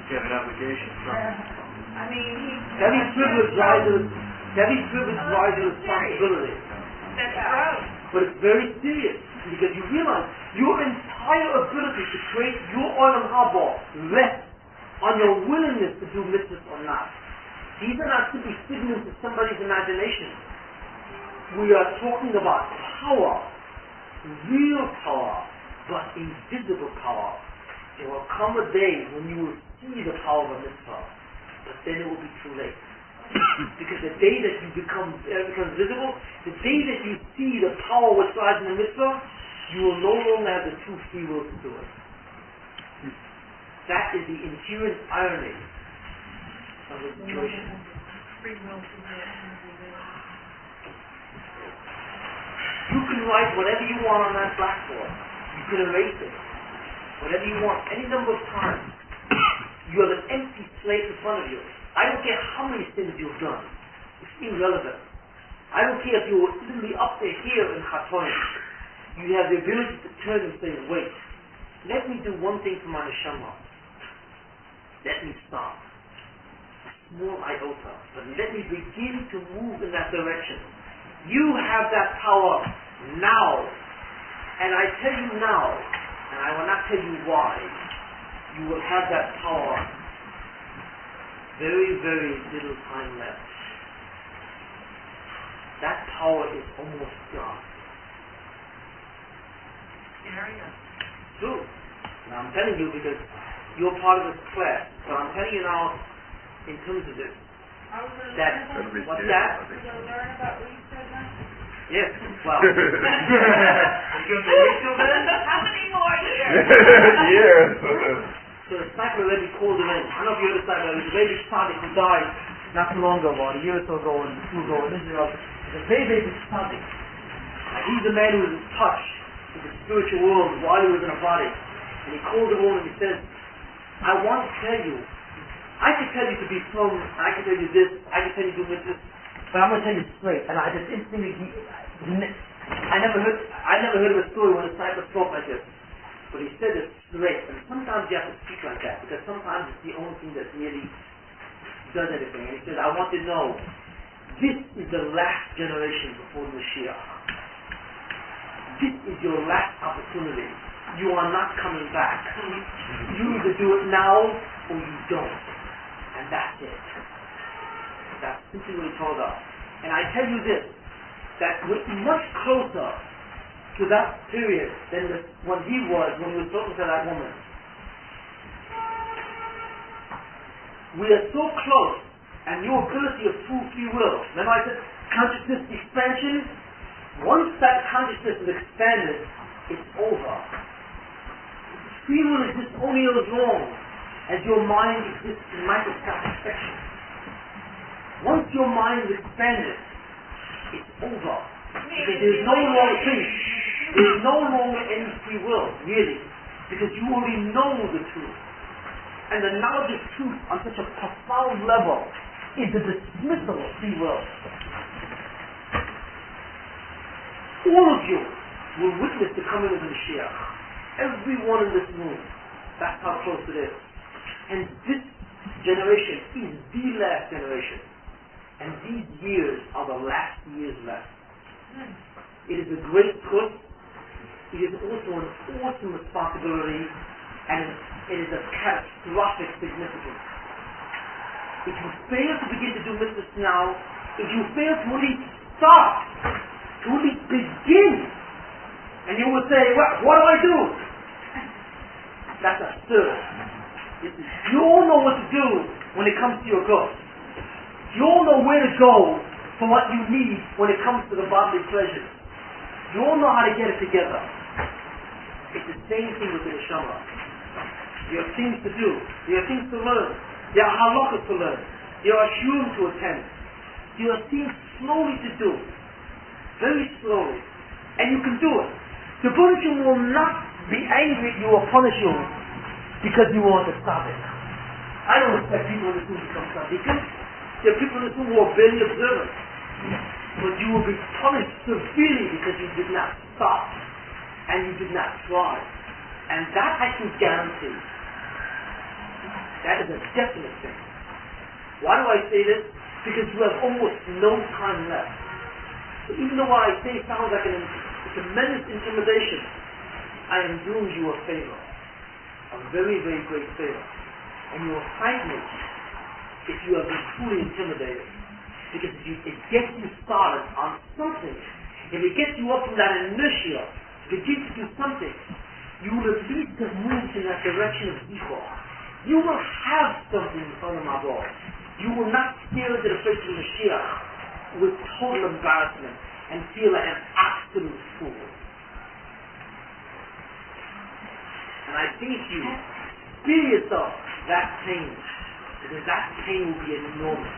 You have an obligation. I mean, Every privilege rises responsibility. That's right. But it's very serious because you realize your entire ability to create your oil and harbor rests on your willingness to do mitzvahs or not. These are not simply figments of somebody's imagination. We are talking about power, real power, but invisible power. There will come a day when you will see the power of a mitzvah, but then it will be too late. Because the day that you becomes visible, the day that you see the power which lies in the mitzvah, you will no longer have the true free will to do it. That is the inherent irony of the situation. Free will to do it. You can write whatever you want on that blackboard. You can erase it. Whatever you want, any number of times. You have an empty slate in front of you. I don't care how many sins you've done. It's irrelevant. I don't care if you were literally up there here in Chatonim. You have the ability to turn and say, wait, let me do one thing for my neshama. Let me stop. A small iota. But let me begin to move in that direction. You have that power now. And I tell you now, and I will not tell you why, you will have that power. Very, very little time left. That power is almost gone. Scary. True. Now I'm telling you because you're part of this class. So I'm telling you now, in terms of this, that what's that? Did you learn about what you said now? Yes. Well. How many more years? Years. So the sniper already called him in. I don't know if you heard the sniper. It was a very big tzaddik who died not too long ago, about a year or so ago, and two ago in Israel. He's a very, very big tzaddik. And he's the man who was in touch with the spiritual world while he was in a body. And he called the woman and he says, I want to tell you, I can tell you to be firm, I can tell you this, I can tell you to do this, but I'm going to tell you straight. And I just instantly, I never heard of a story when a sniper spoke like this. But he said it straight, and sometimes you have to speak like that, because sometimes it's the only thing that really does anything. And he said, I want to know, this is the last generation before Mashiach. This is your last opportunity. You are not coming back. You either do it now, or you don't. And that's it. That's simply what he told us. And I tell you this, that we're much closer to that period than when he was talking to that woman. We are so close, and your ability of true free will. Remember I said consciousness expansion? Once that consciousness is expanded, it's over. Free will exists only as long as your mind exists in microscopic section. Once your mind is expanded, it's over. Because there's no longer peace. There's no longer any free will, really, because you already know the truth. And the knowledge of truth on such a profound level is the dismissal of free will. All of you will witness the coming of the Mashiach. Everyone in this room. That's how close it is. And this generation is the last generation. And these years are the last years left. It is a great truth. It is also an awesome responsibility, and it is a catastrophic significance. If you fail to begin to do mitzvahs now, if you fail to at least start, to at least begin, and you will say, what do I do? That's absurd. You all know what to do when it comes to your goods. You all know where to go for what you need when it comes to the bodily pleasures. You all know how to get it together. It's the same thing with the neshama. There are things to do. There are things to learn. There are halachas to learn. There are shurim to attend. There are things slowly to do. Very slowly. And you can do it. The Buddha will not be angry at you or punish you because you want to stop it. I don't expect people in this room to become tzaddikim. There are people in this room who are barely observant. But you will be punished severely because you did not stop and you did not try. And that I can guarantee. That is a definite thing. Why do I say this? Because you have almost no time left. So even though what I say sounds like a tremendous intimidation, I am doing you a favor. A very, very great favor. And you will thank me if you have been truly intimidated. Because it gets you started on something. If it gets you up from that inertia, if it gets you to do something, you will at least have moved in that direction of Zichor. You will have something in front of my boss. You will not stare into the face of Mashiach with total embarrassment and feel like an absolute fool. And I think you feel yourself that pain, because that pain will be enormous.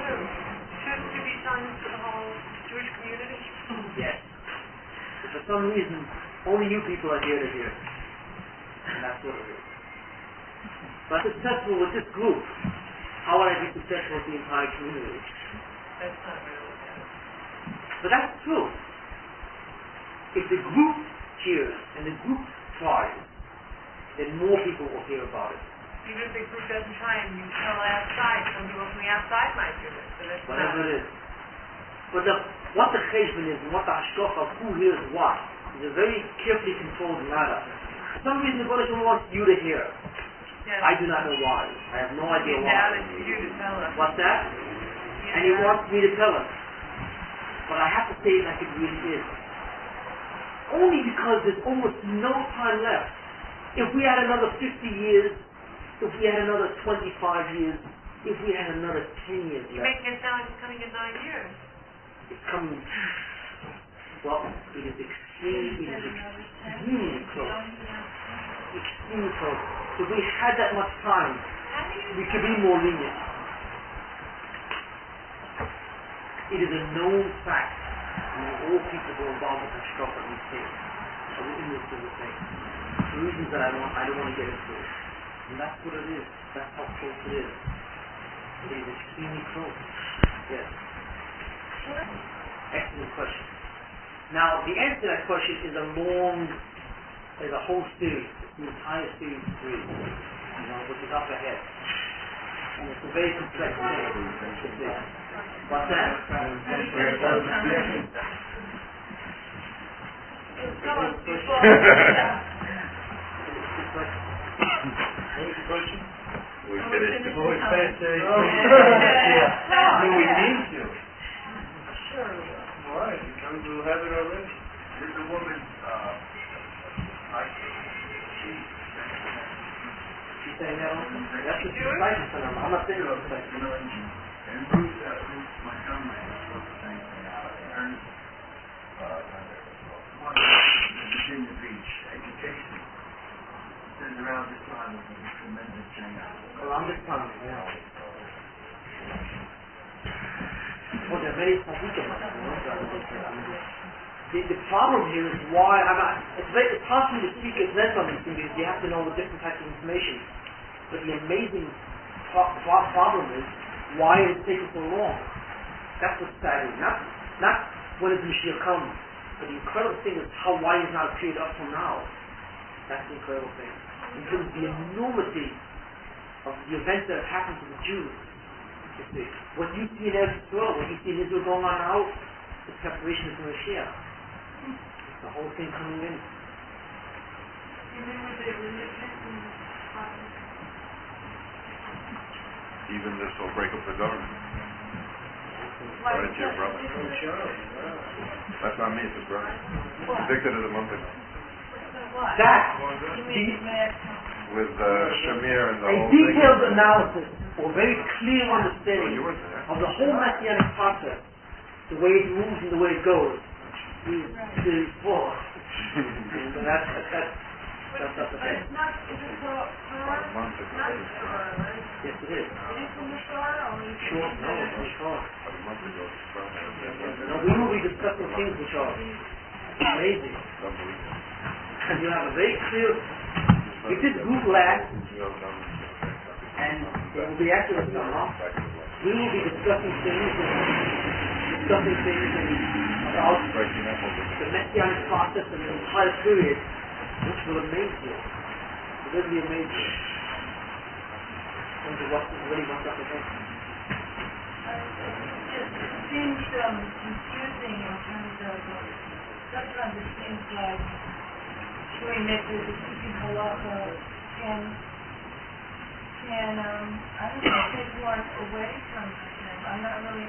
Shouldn't you be done for the whole Jewish community? Yes. But for some reason, only you people are here to hear it. And that's what it is. But successful with this group, how would I be successful with the entire community? That's not really good. But that's true. If the group cheers and the group tries, then more people will hear about it. Even if the group doesn't try and you tell outside, some people from the outside might do it. So that's Whatever it is. But what the cheshbon is and what the hashkafa of who hears what is a very carefully controlled matter. For some reason the Baruch wants you to hear. Yes. I do not know why. I have no idea why. Now it's for you to tell us. What's that? And he wants me to tell him. But I have to say it like it really is. Only because there's almost no time left. If we had another 50 years, if we had another 25 years, if we had another 10 years You're left. making it sound like it's coming in 9 years. It's coming. Well, it is extremely close. Extremely close. If we had that much time, we could be more lenient. It is a known fact that all people who are involved with the struggle we say are in this sort of thing. The reasons that I don't want to get into it. And that's what it is. That's how close it is. It is extremely close. Yes. Excellent question. Now, the answer to that question is a whole series. The entire series of 3, which is up ahead. And it's a very complex thing. What's that? Tell us before. We finished the Oh, Do we need to? Sure. All right, because we'll have it already. Did the woman, She's saying that also? That's just exciting for them. I'm not saying it's exciting. and Bruce, my comrade, was the same thing. Ernest, one in Virginia Beach, education. Says around this time was a tremendous change. Around this time, yeah. Well, there are many tzaddikim like that. The problem here is why it's hard for me to speak at length on these things because you have to know the different types of information. But the amazing problem is why it is taking so long. That's what's staggering. Not when does Mashiach come, but the incredible thing is why he's not appeared up till now. That's the incredible thing. Because of the enormity of the events that have happened to the Jews. You see, what you see in Israel, what you see in Israel going on now, is preparation for Mashiach. The whole thing coming in. Even this will break up the government. Right, it's your brother. That's not me, it's his brother. Convicted of the month ago. That, With Shamir and the a whole thing. detailed analysis or very clear Oh, understanding you weren't there. of the whole Messianic process, the way it moves and the way it goes, is full. And that's up to It's not, is it the About a month ago. not the right? Yes, it is. It is from the Torah, or is it? Sure, no, it's sure. About a month ago, his brother. No, we will be discussing things which are amazing. Unbelievable. And you have a very clear, we did Google that, and it will be accurate somehow. We will be discussing things about the Messianic process and the entire period, which will amaze you. It will really amaze you. what really wants up with him. It seems confusing in terms of, sometimes it seems like doing mitzvahs is keeping halacha can I don't know, take one away from him. I'm not really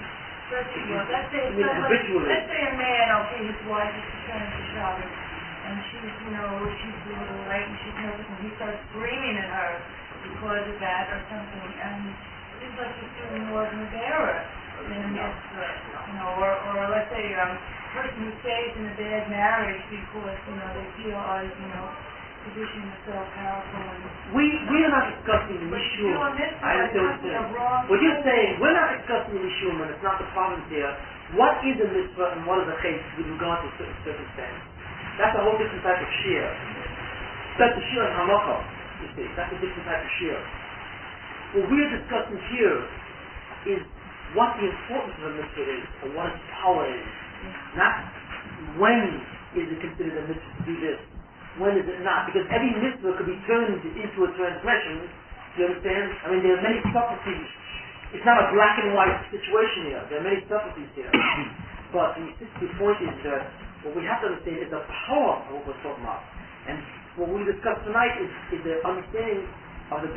certain. Let's say a man, okay, his wife is preparing for Shabbos, and she's a little late and she's nervous, and he starts screaming at her because of that or something, and it seems like he's doing more than a bearer than a mitzvah, or let's say a person who stays in a bad marriage because, they feel, tradition is so powerful. We are not discussing the issue. I understand. What you're saying, we're not discussing the issue, and it's not the problem here. What is a mitzvah and what is a chayes with regard to certain circumstances? That's a whole different type of shir. That's a shir and halacha, you see. That's a different type of shir. What we're discussing here is what the importance of a mitzvah is, or what its power is. Not when is it considered a mitzvah to do this, when is it not? Because every mitzvah could be turned into a transgression. Do you understand? I mean, there are many subtleties. It's not a black and white situation here. There are many subtleties here. But the point is that what we have to understand is the power of what we're talking about. And what we discuss tonight is the understanding of the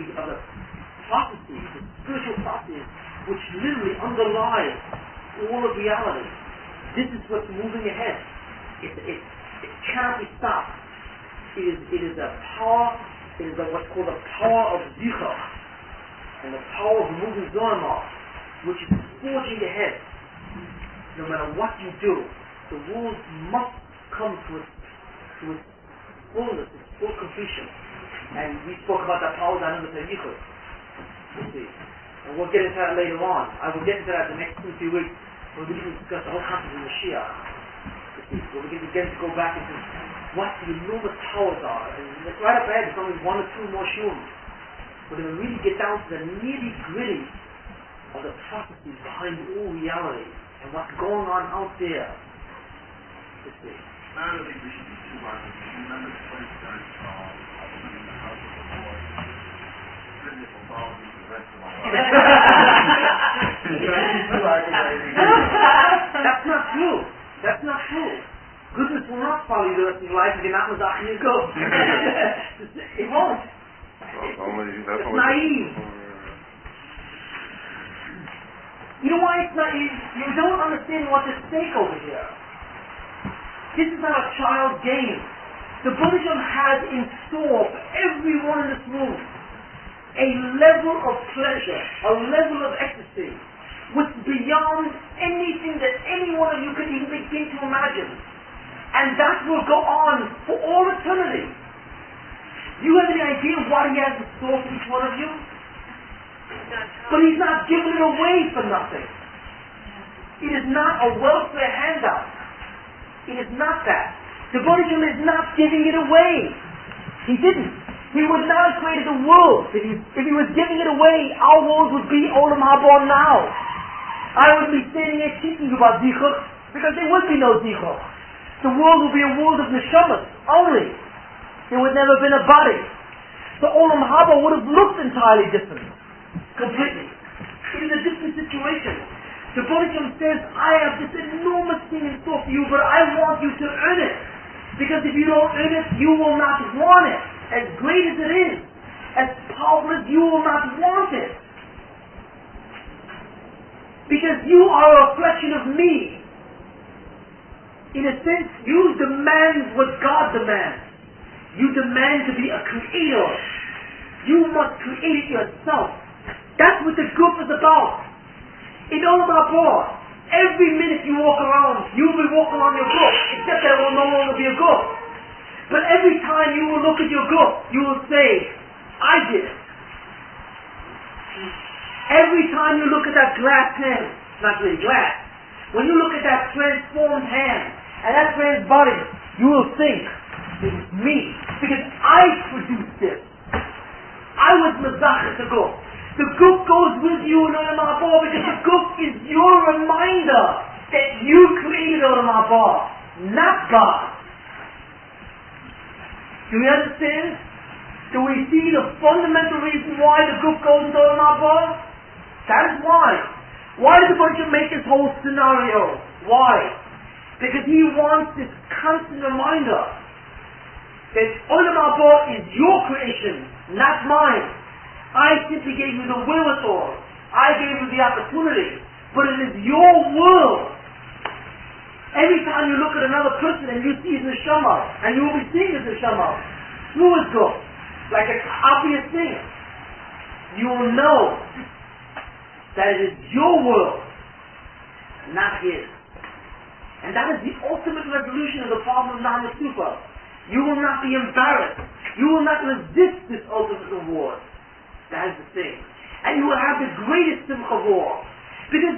prophecies, the spiritual prophecies, which literally underlie all of reality. This is what's moving ahead. It cannot be stopped. It is a power, it is what's called the power of Zichach, and the power of moving Zormah, which is forging ahead. No matter what you do, the world must come to its fullness, its full completion. And we spoke about that power down in the Yichud. You see. And we'll get into that later on. I will get into that the next 2 weeks when we can discuss the whole concept of Mashiach. You see. We'll begin to go back into what the enormous powers are. And right up ahead, there's only 1 or 2 more shurim. We're going to really get down to the nitty-gritty of the prophecies behind all reality and what's going on out there. You see. I don't think we should be too hard. Remember the place that in the house of the Lord. Goodness will follow me for the rest of my life. That's not true. That's not true. Goodness will not follow you the rest of your life if you're not Mazach and you go. It won't. It's naive. You know why it's naive? You don't understand what's at stake over here. This is not a child game. The Buddhism has in store for everyone in this room a level of pleasure, a level of ecstasy, which is beyond anything that any one of you could even begin to imagine. And that will go on for all eternity. Do you have any idea what he has in store for each one of you? But he's not giving it away for nothing. It is not a welfare handout. It is not that. The Buddhism is not giving it away. He didn't. He would not have created the world. If he was giving it away, our world would be Olam Haba now. I would be standing here teaching you about Zichach, because there would be no Zichach. The world would be a world of neshamas only. There would never have been a body. The Olam Haba would have looked entirely different. Completely. It is a different situation. The Buddhism says, I have this enormous thing in store for you, but I want you to earn it. Because if you don't earn it, you will not want it. As great as it is, as powerful as you will not want it. Because you are a reflection of me. In a sense, you demand what God demands. You demand to be a creator. You must create it yourself. That's what the group is about. In Olam Haba, every minute you walk around, you will be walking on your group, except that it will no longer be a group. But every time you will look at your group, you will say, I did it. Every time you look at that glass hand, not really glass, when you look at that transformed hand, and that trans body, you will think, it was me. Because I produced this. I was Mazach the group. The group goes with you in Olam Haba because the group is your reminder that you created Olam Haba, not God. Do you understand? Do we see the fundamental reason why the group goes into Olam Haba? That is why. Why did the Baruch make this whole scenario? Why? Because he wants this constant reminder that Olam Haba is your creation, not mine. I simply gave you the wherewithal. I gave you the opportunity. But it is your world. Every time you look at another person and you see his neshama, and you will be seeing his neshama through his group, like an obvious thing, you will know that it is your world, not his. And that is the ultimate resolution of the problem of Nahama Sufa. You will not be embarrassed. You will not resist this ultimate reward. That is the thing. And you will have the greatest simcha of all. Because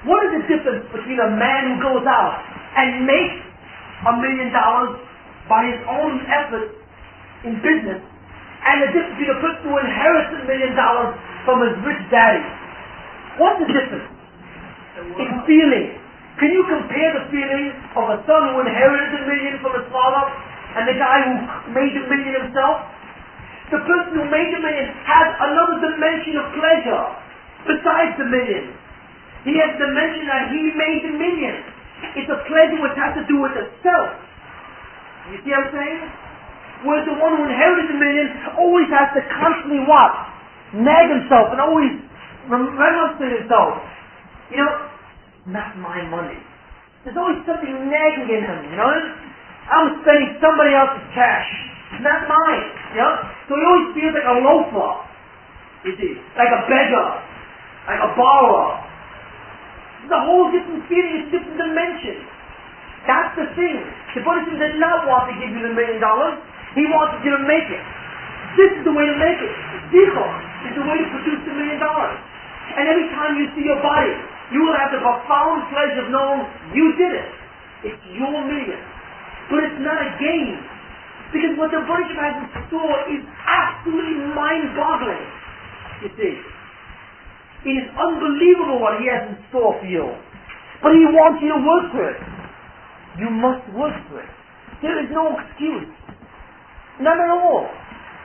what is the difference between a man who goes out and makes $1 million by his own effort in business, and the difference between a person who inherits $1 million from his rich daddy? What's the difference? In feeling. Can you compare the feeling of a son who inherited $1 million from his father and the guy who made $1 million himself? The person who made $1 million has another dimension of pleasure besides the $1 million. He has the dimension that he made $1 million. It's a pleasure which has to do with the self. You see what I'm saying? Whereas the one who inherited $1 million always has to constantly what? Nag himself and always remonstrate himself. You know, not my money. There's always something nagging in him, you know? I'm spending somebody else's cash. Not mine, you know? So he always feels like a loafer, you see? Like a beggar, like a borrower. It's a whole different feeling, it's a different dimension. That's the thing. The Buddha did not want to give you $1 million. He wanted you to make it. This is the way to make it. Zichor is the way to produce $1 million. And every time you see your body, you will have the profound pleasure of knowing you did it. It's your million. But it's not a game. Because what the Buddha has in store is absolutely mind-boggling. You see. It is unbelievable what he has in store for you. But he wants you to work for it. You must work for it. There is no excuse. None at all.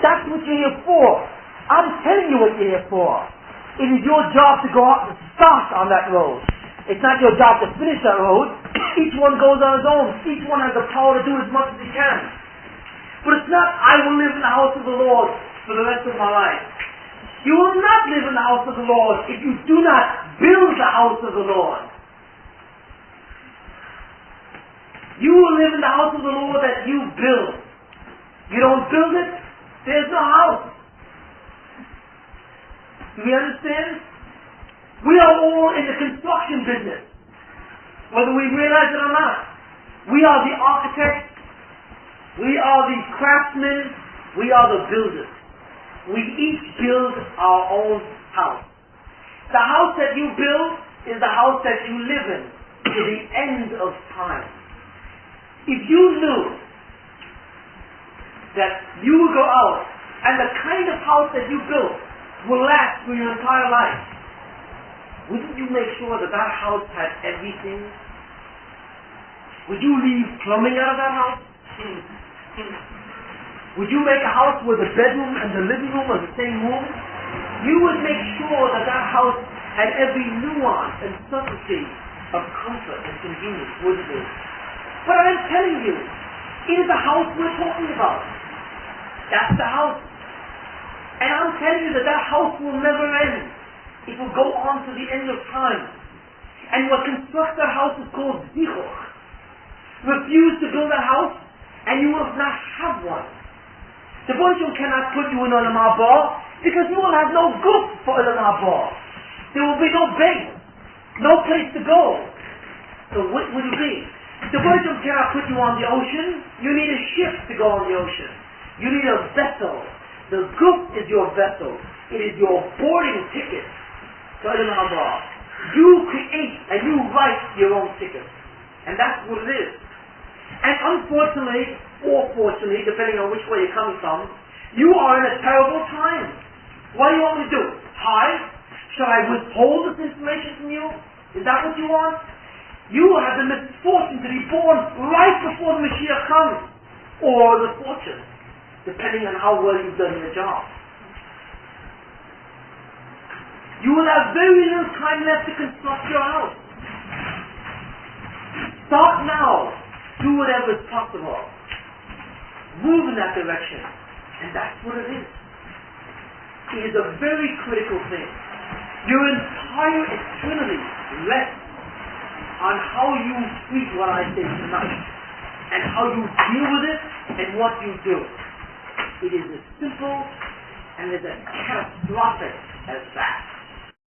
That's what you're here for. I'm telling you what you're here for. It is your job to go out and start on that road. It's not your job to finish that road. Each one goes on his own. Each one has the power to do as much as he can. But it's not, I will live in the house of the Lord for the rest of my life. You will not live in the house of the Lord if you do not build the house of the Lord. You will live in the house of the Lord that you build. You don't build it, there's no house. Do we understand? We are all in the construction business, whether we realize it or not. We are the architects, we are the craftsmen, we are the builders. We each build our own house. The house that you build is the house that you live in to the end of time. If you knew that you will go out and the kind of house that you built will last for your entire life, wouldn't you make sure that that house had everything? Would you leave plumbing out of that house? Would you make a house where the bedroom and the living room are the same room? You would make sure that that house had every nuance and subtlety of comfort and convenience, wouldn't it? But I'm telling you, it is the house we're talking about. That's the house. And I'm telling you that that house will never end. It will go on to the end of time. And what constructs that house is called zichor. Refuse to build a house, and you will not have one. The Baruch cannot put you in Olam Haba because you will have no goof for Olam Haba. There will be no base, no place to go. So what would you be? The Baruch cannot put you on the ocean. You need a ship to go on the ocean. You need a vessel. The goof is your vessel. It is your boarding ticket to Olam Haba. You create and you write your own ticket. And that's what it is. And unfortunately, or fortunately, depending on which way you're coming from, you are in a terrible time. What do you want me to do? Hide? Shall I withhold this information from you? Is that what you want? You will have the misfortune to be born right before the Mashiach comes. Or the fortune depending on how well you've done your job. You will have very little time left to construct your house. Start now. Do whatever is possible. Move in that direction. And that's what it is. It is a very critical thing. Your entire eternity rests on how you treat what I say tonight, and how you deal with it, and what you do. It is as simple and as catastrophic as that.